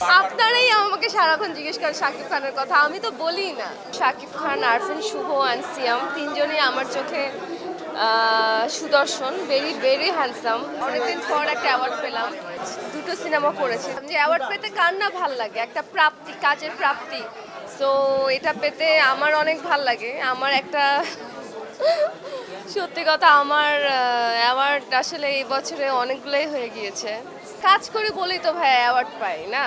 আপনারাই আমাকে সারাক্ষণ জিজ্ঞেস করেন শাকিব খানের কথা, আমি তো বলি না। শাকিব খান, আরফিন শুভ অ্যান্ড সিয়াম তিনজনই আমার চোখে সুদর্শন, ভেরি ভেরি হ্যান্ডসাম। অনেকদিন পর একটা অ্যাওয়ার্ড পেলাম, দুটো সিনেমা করেছি। যে অ্যাওয়ার্ড পেতে কার না ভাল লাগে, একটা প্রাপ্তি, কাজের প্রাপ্তি। সো এটা পেতে আমার অনেক ভাল লাগে। আমার একটা সত্যি কথা, আমার অ্যাওয়ার্ড আসলে এই বছরে অনেকগুলোই হয়ে গিয়েছে। কাজ করে বলেই তো ভাই অ্যাওয়ার্ড পাই না।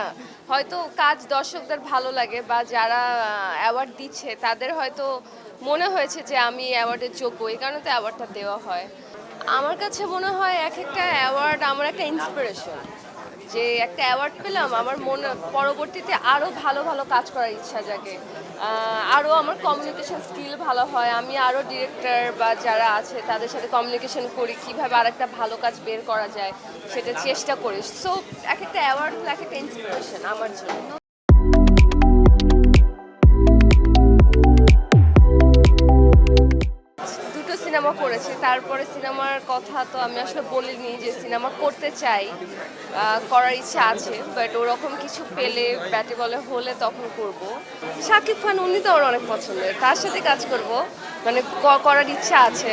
হয়তো কাজ দর্শকদের ভালো লাগে বা যারা অ্যাওয়ার্ড দিচ্ছে তাদের হয়তো মনে হয়েছে যে আমি অ্যাওয়ার্ডের যোগ্য, এই কারণে তো অ্যাওয়ার্ডটা দেওয়া হয়। আমার কাছে মনে হয় এক একটা অ্যাওয়ার্ড আমার একটা ইন্সপিরেশন। যে একটা অ্যাওয়ার্ড পেলাম, আমার মনে পরবর্তীতে আরও ভালো ভালো কাজ করার ইচ্ছা জাগে, আরও আমার কমিউনিকেশন স্কিল ভালো হয়, আমি আরও ডিরেক্টর বা যারা আছে তাদের সাথে কমিউনিকেশন করি, কীভাবে আর একটা ভালো কাজ বের করা যায় সেটা চেষ্টা করি। সো এক একটা অ্যাওয়ার্ড এক একটা ইন্সপিরেশন আমার জন্য। দুটো সিনেমা করেছি, তারপরে সিনেমার কথা তো আমি আসলে বলিনি যে সিনেমা করতে চাই, করার ইচ্ছা আছে, বাট ওরকম কিছু পেলে ব্যাটে বলে হলে তখন করব। শাকিব খান উনি তো আমার অনেক পছন্দের, তার সাথে কাজ করব, মানে করার ইচ্ছা আছে।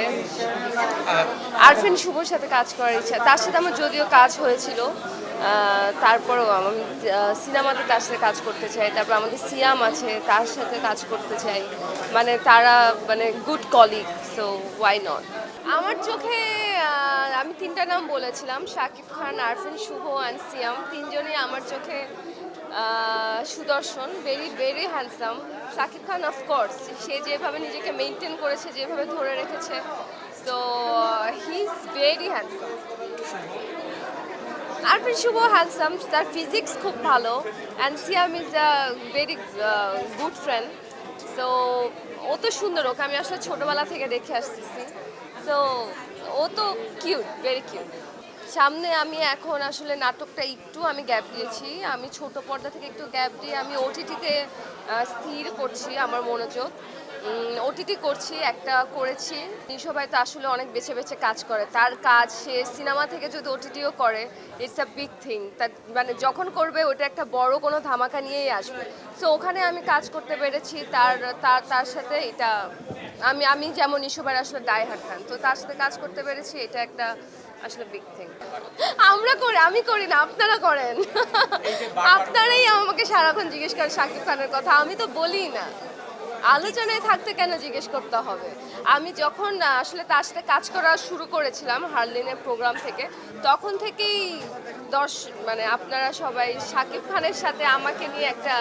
আরফিন শুভর সাথে কাজ করার ইচ্ছা, তার সাথে আমার যদিও কাজ হয়েছিল, তারপরেও আমি সিনেমাতে তার সাথে কাজ করতে চাই। তারপর আমাদের সিয়াম আছে, তার সাথে কাজ করতে চাই, মানে তারা মানে good colleague, so why not. আমার চোখে আমি তিনটা নাম বলেছিলাম, শাকিব খান, আরফিন শুভ অ্যান্ড সিয়াম তিনজনই আমার চোখে সুদর্শন, very very handsome. Shakib Khan of course, সে যেভাবে নিজেকে মেনটেন করেছে, যেভাবে ধরে রেখেছে, so he is very handsome. Arifin Shuvo handsome, তার ফিজিক্স খুব ভালো, and Siam is a very good friend. So ও তো সুন্দর, ওকে আমি আসলে ছোটোবেলা থেকে দেখে আসতেছি। সো ও তো কিউট, ভেরি কিউট। সামনে আমি এখন আসলে নাটকটা একটু আমি গ্যাপ দিয়েছি, আমি ছোট পর্দা থেকে একটু গ্যাপ দিয়ে আমি ওটিটিতে স্থির করছি আমার মনোযোগ। ওটিটি করছি, একটা করেছি। সবাই তো আসলে অনেক বেছে বেছে কাজ করে, তার কাজ সে সিনেমা থেকে যদি ওটিটিও করে, ইটস আ বিগ থিং। তার মানে যখন করবে ওটা একটা বড় কোনো ধামাকা নিয়েই আসবে। সো ওখানে আমি কাজ করতে পেরেছি, তার তার তার সাথে এটা আমি আমি যেমন ইসবের আসলে ডাই হার্ট ফ্যান, তো তার সাথে কাজ করতে পেরেছি, এটা একটা আসলে বিগ থিং। আমরা করি, আমি করি না, আপনারা করেন। আপনারাই আমাকে সারাক্ষণ জিজ্ঞেস করেন শাকিব খানের কথা, আমি তো বলি না। আলোচনায় থাকতে কেন জিজ্ঞেস করতে হবে? আমি যখন আসলে তার সাথে কাজ করা শুরু করেছিলাম হারলিনের প্রোগ্রাম থেকে, তখন থেকেই মানে আপনারা সবাই শাকিব খানের সাথে আমাকে নিয়ে একটা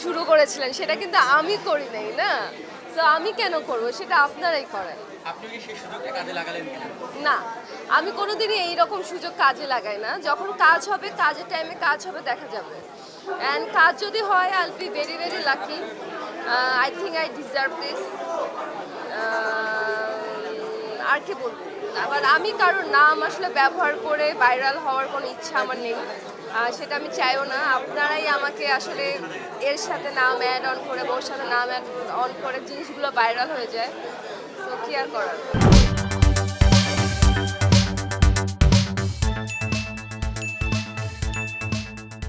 শুরু করেছিলেন, সেটা কিন্তু আমি করি নাই না। তো আমি কেন করবো, সেটা আপনারাই করেন। আপনি কি সেই সুযোগটা কাজে লাগালেন কিনা? না, আমি কোনোদিনই এইরকম সুযোগ কাজে লাগাই না। যখন কাজ হবে, কাজের টাইমে কাজ হবে, দেখা যাবে। অ্যান্ড কাজ যদি হয়, I will be very very lucky. I think I deserve this. আর কি বলবো, আবার আমি কারোর নাম আসলে ব্যবহার করে ভাইরাল হওয়ার কোনো ইচ্ছা আমার নেই, সেটা আমি চাইও না। আপনারাই আমাকে আসলে এর সাথে নাম অ্যাড অন করে, ওর সাথে নাম অ্যাড অন করে জিনিসগুলো ভাইরাল হয়ে যায়, তো কি আর করার।